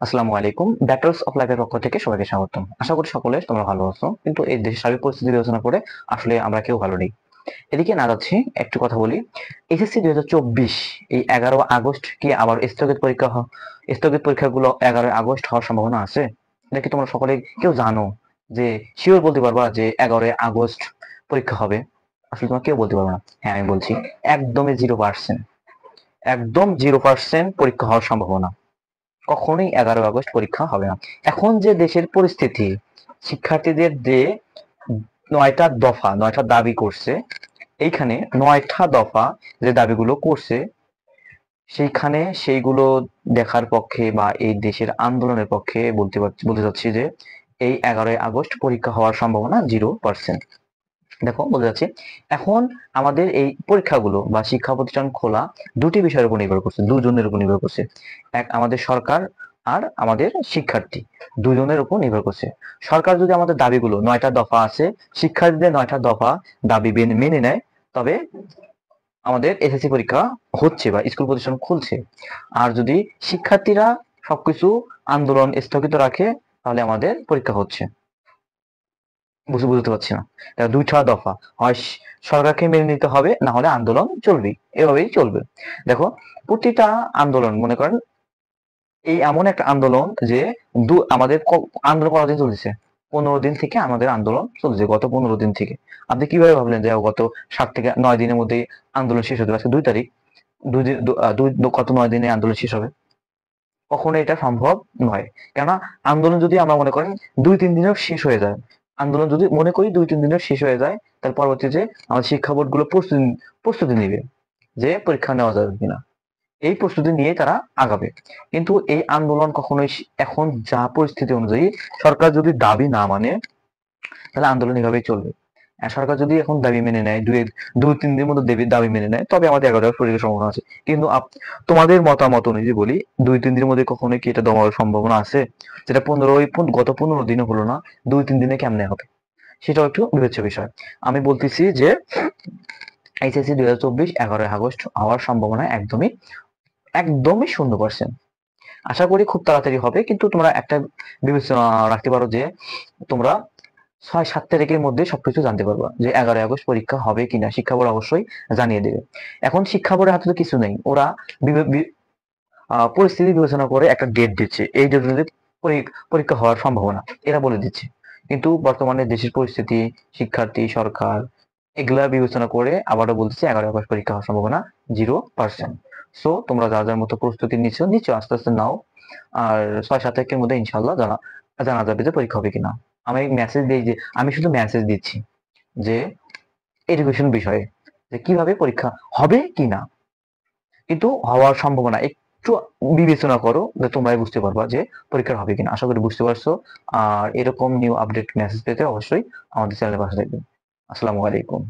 আসসালামু আলাইকুম। Battles of লাইফের পক্ষ থেকে সবাইকে স্বাগতম। আশা করি সকলে তোমরা ভালো আছো, কিন্তু এই দেশের সার্বিক পরিস্থিতি বিবেচনা করে আসলে আমরা কেউ ভালো নেই। এদিকে না যাচ্ছি, একটু কথা বলি। এসএসসি 2024 এই 11 আগস্ট কি আবার স্থগিত পরীক্ষাগুলো 11 আগস্ট হওয়ার সম্ভাবনা আছে? এটা কি তোমরা সকলে কেউ জানো যে শিওর বলতে পারবা যে 11 আগস্ট পরীক্ষা হবে? আসলে তোমরা কেউ বলতে পারবে না। হ্যাঁ, আমি বলছি, একদমই 0%। একদম 0% পরীক্ষা হওয়ার সম্ভাবনা। কখনোই 11 আগস্ট পরীক্ষা হবে না। এখন যে দেশের পরিস্থিতি, শিক্ষার্থীদের যে 9টা দাবি করছে, এইখানে 9টা দফা যে দাবিগুলো করছে, সেইখানে সেইগুলো দেখার পক্ষে বা এই দেশের আন্দোলনের পক্ষে বলতে চাচ্ছি যে এই 11 আগস্ট পরীক্ষা হওয়ার সম্ভাবনা 0%। দেখো, বলতে চাচ্ছি, এখন আমাদের এই পরীক্ষাগুলো বা শিক্ষা প্রতিষ্ঠান খোলা দুটি বিষয়ের উপর নির্ভর করছে, দুজনের উপর নির্ভর করছে। এক, আমাদের সরকার, আর আমাদের শিক্ষার্থী, দুজনের উপর নির্ভর করছে। সরকার যদি আমাদের দাবিগুলো 9টা দফা আছে, শিক্ষার্থীদের 9টা দফা দাবি মেনে নেয়, তবে আমাদের এসএসসি পরীক্ষা হচ্ছে বা স্কুল প্রতিষ্ঠান খুলছে। আর যদি শিক্ষার্থীরা সবকিছু আন্দোলন স্থগিত রাখে, তাহলে আমাদের পরীক্ষা হচ্ছে। বুঝতে পারছি না। 2টা দফা, হয় সরকারকে মেনে নিতে হবে, না হলে আন্দোলন চলবে, এভাবেই চলবে। দেখো, প্রতিটা আন্দোলন, মনে করেন এই এমন একটা আন্দোলন যে আমাদের আন্দোলন কতদিন চলছে? 15 দিন থেকে আমাদের আন্দোলন চলছে, গত 15 দিন থেকে। আপনি কিভাবে ভাবলেন যে গত 7 থেকে 9 দিনের মধ্যে আন্দোলন শেষ হতে? আজকে 2 তারিখ, গত 9 দিনে আন্দোলন শেষ হবে? কখনো এটা সম্ভব নয়। কেননা আন্দোলন যদি আমরা মনে করেন 2-3 দিনেও শেষ হয়ে যায়, আন্দোলন যদি মনে করি 2-3 দিনেও শেষ হয়ে যায়, তার পরবর্তীতে আমাদের শিক্ষা বোর্ড গুলো প্রস্তুতি নিবে যে পরীক্ষা নেওয়া যাবে কিনা। এই প্রস্তুতি নিয়ে তারা আগাবে। কিন্তু এই আন্দোলন কখনোই এখন যা পরিস্থিতি অনুযায়ী, সরকার যদি দাবি না মানে, তাহলে আন্দোলন এভাবেই চলবে। আর সরকার যদি এখন দাবি মেনে নেয়, 2-3 দিনের মধ্যে দাবি মেনে নেয়, তবে আমাদের 11 পরীক্ষার সম্ভাবনা আছে। কিন্তু তোমাদের মতামত অনুযায়ী বলি, 2-3 দিনের মধ্যে কখনোই কি এটা দেওয়ার সম্ভাবনা আছে? যেটা গত 15 দিনে হলো না, 2-3 দিনে কেমনে হবে? সেটাও একটু বিবেচ্য বিষয়। আমি বলতেছি যে এইচএসসি 2024 11 আগস্ট হওয়ার সম্ভাবনা একদমই একদমই 0%। আশা করি খুব তাড়াতাড়ি হবে, কিন্তু তোমরা একটা বিবেচনা রাখতে পারো যে তোমরা 6-7 তারিখের মধ্যে সবকিছু জানতে পারবা যে 11 আগস্ট পরীক্ষা হবে কিনা। শিক্ষা বোর্ড অবশ্যই জানিয়ে দেবে। এখন শিক্ষা বোর্ডের হাতে তো কিছু নেই, ওরা পরিস্থিতি বিবেচনা করে একটা ডেট দিচ্ছে, এই ডেটে পরীক্ষা হওয়ার সম্ভাবনা এরা বলে দিচ্ছে। কিন্তু বর্তমানে দেশের পরিস্থিতি, শিক্ষার্থী, সরকার, এগুলা বিবেচনা করে আবারও বলতেছে 11 আগস্ট পরীক্ষা হওয়ার সম্ভাবনা 0%। সো তোমরা যার যার মতো প্রস্তুতি নিচ্ছ আস্তে আস্তে নাও। আর 6-7 তারিখের মধ্যে ইনশাল্লাহ জানা যাবে যে পরীক্ষা হবে কিনা। আমি শুধু মেসেজ দিচ্ছি যে এডুকেশন বিষয়ে, যে কিভাবে পরীক্ষা হবে কিনা। কিন্তু হওয়ার সম্ভাবনা একটু বিবেচনা করো, যে তোমরাই বুঝতে পারবা যে পরীক্ষা হবে কিনা। আশা করি বুঝতে পারছো। আর এরকম নিউ আপডেট মেসেজ পেতে অবশ্যই আমাদের চ্যানেলের পাশে থাকবেন। আসসালামু আলাইকুম।